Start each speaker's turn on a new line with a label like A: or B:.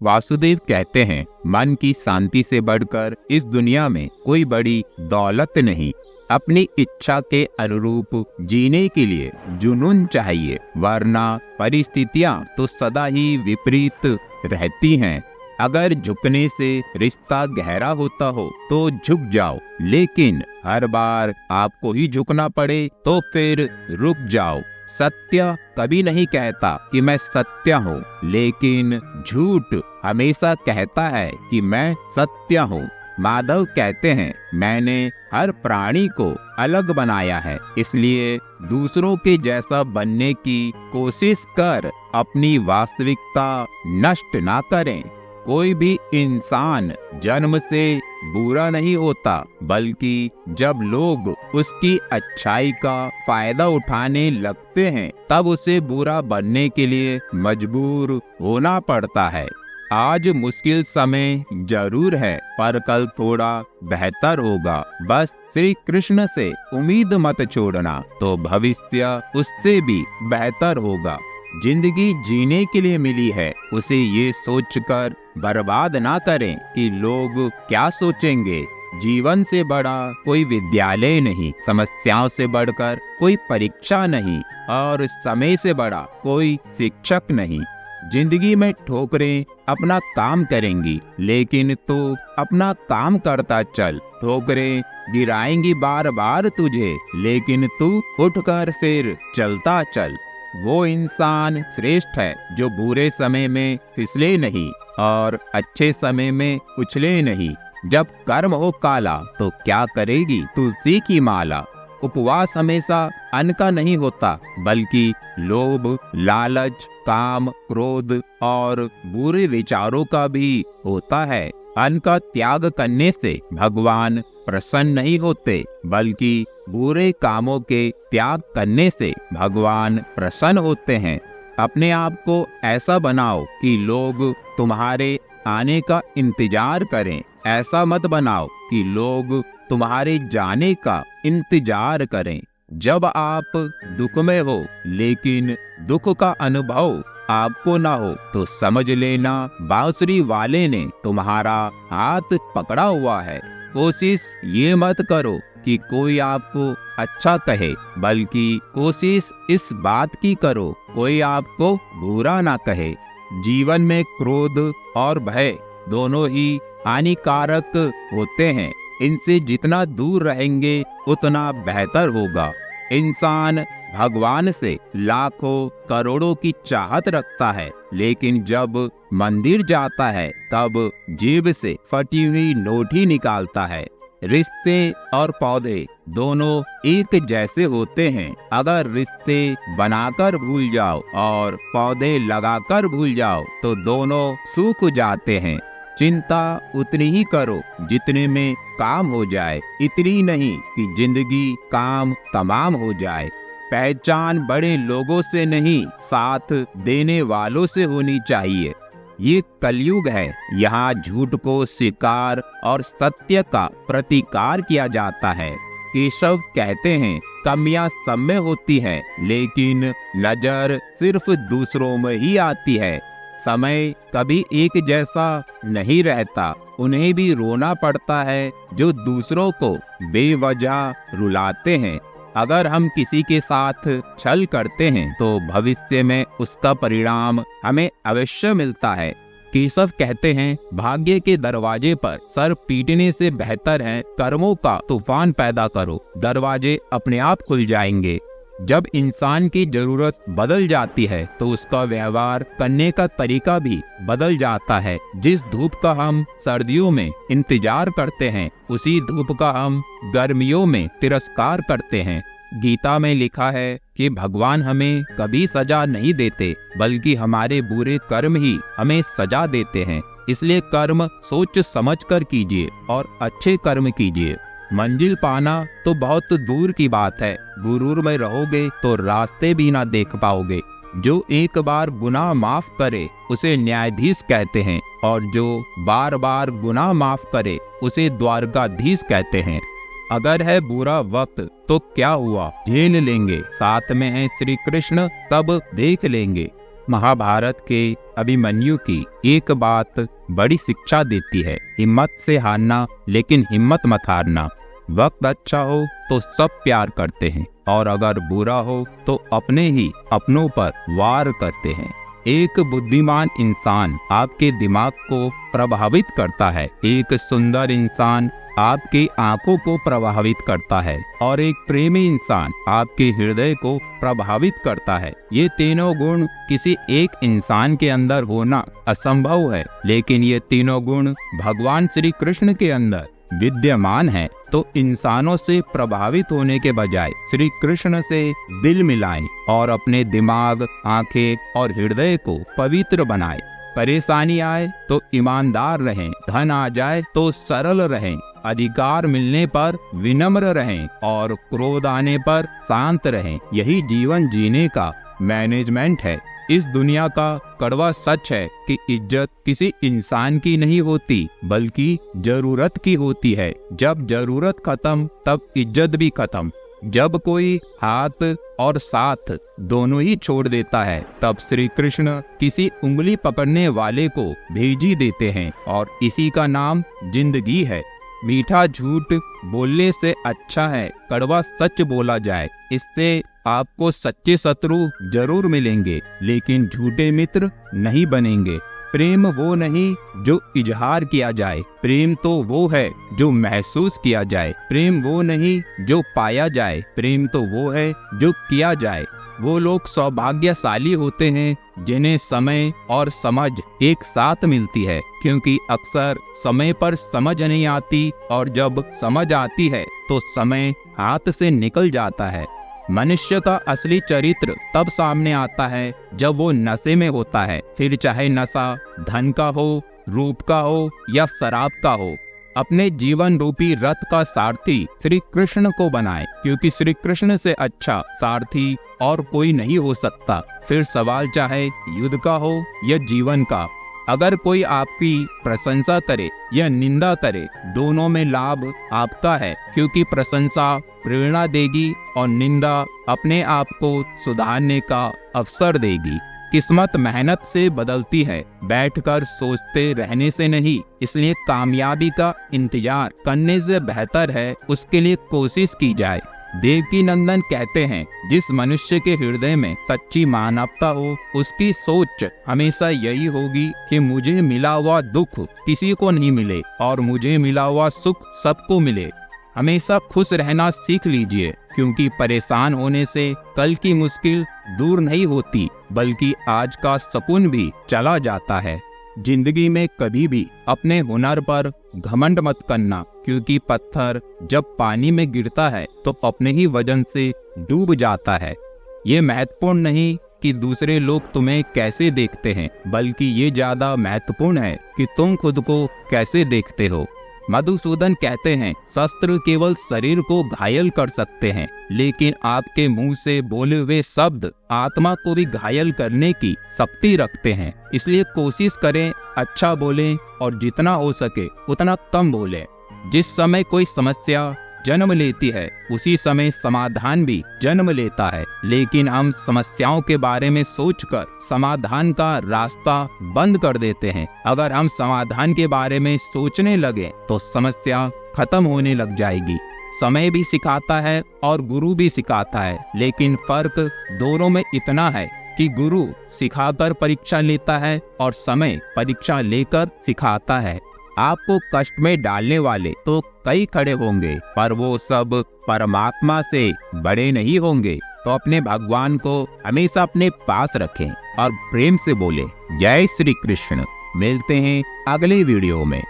A: वासुदेव कहते हैं, मन की शांति से बढ़कर इस दुनिया में कोई बड़ी दौलत नहीं। अपनी इच्छा के अनुरूप जीने के लिए जुनून चाहिए, वरना परिस्थितियां तो सदा ही विपरीत रहती हैं। अगर झुकने से रिश्ता गहरा होता हो तो झुक जाओ, लेकिन हर बार आपको ही झुकना पड़े तो फिर रुक जाओ। सत्य कभी नहीं कहता कि मैं सत्य हूँ, लेकिन झूठ हमेशा कहता है कि मैं सत्य हूँ। माधव कहते हैं, मैंने हर प्राणी को अलग बनाया है, इसलिए दूसरों के जैसा बनने की कोशिश कर अपनी वास्तविकता नष्ट ना करें। कोई भी इंसान जन्म से बुरा नहीं होता, बल्कि जब लोग उसकी अच्छाई का फायदा उठाने लगते हैं तब उसे बुरा बनने के लिए मजबूर होना पड़ता है। आज मुश्किल समय जरूर है, पर कल थोड़ा बेहतर होगा। बस श्री कृष्ण से उम्मीद मत छोड़ना, तो भविष्य उससे भी बेहतर होगा। जिंदगी जीने के लिए मिली है, उसे ये सोचकर बर्बाद ना करें कि लोग क्या सोचेंगे। जीवन से बड़ा कोई विद्यालय नहीं, समस्याओं से बढ़कर कोई परीक्षा नहीं, और समय से बड़ा कोई शिक्षक नहीं। जिंदगी में ठोकरें अपना काम करेंगी, लेकिन तू अपना काम करता चल। ठोकरें गिराएंगी बार बार तुझे, लेकिन तू उठकर फिर चलता चल। वो इंसान श्रेष्ठ है जो बुरे समय में फिसले नहीं और अच्छे समय में उछले नहीं। जब कर्म हो काला तो क्या करेगी तुलसी की माला। उपवास हमेशा अन्न का नहीं होता, बल्कि लोभ, लालच, काम, क्रोध और बुरे विचारों का भी होता है। अन्न का त्याग करने से भगवान प्रसन्न नहीं होते, बल्कि बुरे कामों के त्याग करने से भगवान प्रसन्न होते हैं। अपने आप को ऐसा बनाओ कि लोग तुम्हारे आने का इंतजार करें। ऐसा मत बनाओ कि लोग तुम्हारे जाने का इंतजार करें। जब आप दुख में हो, लेकिन दुख का अनुभव आपको ना हो, तो समझ लेना बांसुरी वाले ने तुम्हारा हाथ पकड़ा हुआ है। कोशिश ये मत करो कि कोई आपको अच्छा कहे, बल्कि कोशिश इस बात की करो कोई आपको बुरा ना कहे। जीवन में क्रोध और भय दोनों ही हानिकारक होते हैं। इनसे जितना दूर रहेंगे उतना बेहतर होगा। इंसान भगवान से लाखों करोड़ों की चाहत रखता है, लेकिन जब मंदिर जाता है तब जेब से फटी हुई नोट ही निकालता है। रिश्ते और पौधे दोनों एक जैसे होते हैं। अगर रिश्ते बनाकर भूल जाओ और पौधे लगाकर भूल जाओ तो दोनों सूख जाते हैं। चिंता उतनी ही करो जितने में काम हो जाए, इतनी नहीं कि जिंदगी काम तमाम हो जाए। पहचान बड़े लोगों से नहीं, साथ देने वालों से होनी चाहिए। ये कलयुग है, यहाँ झूठ को स्वीकार और सत्य का प्रतिकार किया जाता है। केशव कहते हैं, कमियां सब में होती है, लेकिन नजर सिर्फ दूसरों में ही आती है। समय कभी एक जैसा नहीं रहता, उन्हें भी रोना पड़ता है जो दूसरों को बेवजह रुलाते हैं। अगर हम किसी के साथ छल करते हैं तो भविष्य में उसका परिणाम हमें अवश्य मिलता है। केशव कहते हैं, भाग्य के दरवाजे पर सर पीटने से बेहतर है कर्मों का तूफान पैदा करो, दरवाजे अपने आप खुल जाएंगे। जब इंसान की जरूरत बदल जाती है तो उसका व्यवहार करने का तरीका भी बदल जाता है। जिस धूप का हम सर्दियों में इंतजार करते हैं, उसी धूप का हम गर्मियों में तिरस्कार करते हैं। गीता में लिखा है कि भगवान हमें कभी सजा नहीं देते, बल्कि हमारे बुरे कर्म ही हमें सजा देते हैं। इसलिए कर्म सोच समझ कर कीजिए और अच्छे कर्म कीजिए। मंजिल पाना तो बहुत दूर की बात है, गुरूर में रहोगे तो रास्ते भी ना देख पाओगे। जो एक बार गुनाह माफ करे उसे न्यायाधीश कहते हैं, और जो बार बार गुनाह माफ करे उसे द्वारकाधीश कहते हैं। अगर है बुरा वक्त तो क्या हुआ, झेल लेंगे, साथ में है श्री कृष्ण तब देख लेंगे। महाभारत के अभिमन्यु की एक बात बड़ी शिक्षा देती है, हिम्मत से हारना, लेकिन हिम्मत मत हारना। वक्त अच्छा हो तो सब प्यार करते हैं और अगर बुरा हो तो अपने ही अपनों पर वार करते हैं। एक बुद्धिमान इंसान आपके दिमाग को प्रभावित करता है, एक सुंदर इंसान आपकी आंखों को प्रभावित करता है और एक प्रेमी इंसान आपके हृदय को प्रभावित करता है। ये तीनों गुण किसी एक इंसान के अंदर होना असंभव है, लेकिन ये तीनों गुण भगवान श्री कृष्ण के अंदर विद्यमान है। तो इंसानों से प्रभावित होने के बजाय श्री कृष्ण से दिल मिलाएं और अपने दिमाग, आंखें और हृदय को पवित्र बनाएं। परेशानी आए तो ईमानदार रहें, धन आ जाए तो सरल रहें, अधिकार मिलने पर विनम्र रहें और क्रोध आने पर शांत रहें। यही जीवन जीने का मैनेजमेंट है। इस दुनिया का कड़वा सच है कि इज्जत किसी इंसान की नहीं होती, बल्कि जरूरत की होती है। जब जरूरत खत्म तब इज्जत भी खत्म। जब कोई हाथ और साथ दोनों ही छोड़ देता है, तब श्री कृष्ण किसी उंगली पकड़ने वाले को भेज ही देते हैं और इसी का नाम जिंदगी है। मीठा झूठ बोलने से अच्छा है कड़वा सच बोला जाए। इससे आपको सच्चे शत्रु जरूर मिलेंगे, लेकिन झूठे मित्र नहीं बनेंगे। प्रेम वो नहीं जो इजहार किया जाए, प्रेम तो वो है जो महसूस किया जाए। प्रेम वो नहीं जो पाया जाए, प्रेम तो वो है जो किया जाए। वो लोग सौभाग्यशाली होते हैं जिन्हें समय और समझ एक साथ मिलती है, क्योंकि अक्सर समय पर समझ नहीं आती और जब समझ आती है तो समय हाथ से निकल जाता है। मनुष्य का असली चरित्र तब सामने आता है जब वो नशे में होता है, फिर चाहे नशा धन का हो, रूप का हो या शराब का हो। अपने जीवन रूपी रथ का सारथी श्री कृष्ण को बनाए, क्योंकि श्री कृष्ण से अच्छा सारथी और कोई नहीं हो सकता। फिर सवाल चाहे युद्ध का हो या जीवन का, अगर कोई आपकी प्रशंसा करे या निंदा करे, दोनों में लाभ आपका है, क्योंकि प्रशंसा प्रेरणा देगी और निंदा अपने आप को सुधारने का अवसर देगी। किस्मत मेहनत से बदलती है, बैठकर सोचते रहने से नहीं। इसलिए कामयाबी का इंतजार करने से बेहतर है उसके लिए कोशिश की जाए। देवकी नंदन कहते हैं, जिस मनुष्य के हृदय में सच्ची मानवता हो, उसकी सोच हमेशा यही होगी कि मुझे मिला हुआ दुख किसी को नहीं मिले और मुझे मिला हुआ सुख सबको मिले। हमेशा खुश रहना सीख लीजिए, क्योंकि परेशान होने से कल की मुश्किल दूर नहीं होती, बल्कि आज का सुकून भी चला जाता है। जिंदगी में कभी भी अपने हुनर पर घमंड मत करना, क्योंकि पत्थर जब पानी में गिरता है तो अपने ही वजन से डूब जाता है। ये महत्वपूर्ण नहीं कि दूसरे लोग तुम्हें कैसे देखते हैं, बल्कि ये ज्यादा महत्वपूर्ण है कि तुम खुद को कैसे देखते हो। मधुसूदन कहते हैं, शस्त्र केवल शरीर को घायल कर सकते हैं, लेकिन आपके मुंह से बोले हुए शब्द आत्मा को भी घायल करने की शक्ति रखते हैं। इसलिए कोशिश करें अच्छा बोलें और जितना हो सके उतना कम बोलें। जिस समय कोई समस्या जन्म लेती है, उसी समय समाधान भी जन्म लेता है, लेकिन हम समस्याओं के बारे में सोचकर समाधान का रास्ता बंद कर देते हैं। अगर हम समाधान के बारे में सोचने लगे तो समस्या खत्म होने लग जाएगी। समय भी सिखाता है और गुरु भी सिखाता है, लेकिन फर्क दोनों में इतना है कि गुरु सिखाकर परीक्षा लेता है और समय परीक्षा लेकर सिखाता है। आपको कष्ट में डालने वाले तो कई खड़े होंगे, पर वो सब परमात्मा से बड़े नहीं होंगे। तो अपने भगवान को हमेशा अपने पास रखें और प्रेम से बोले, जय श्री कृष्ण। मिलते हैं अगले वीडियो में।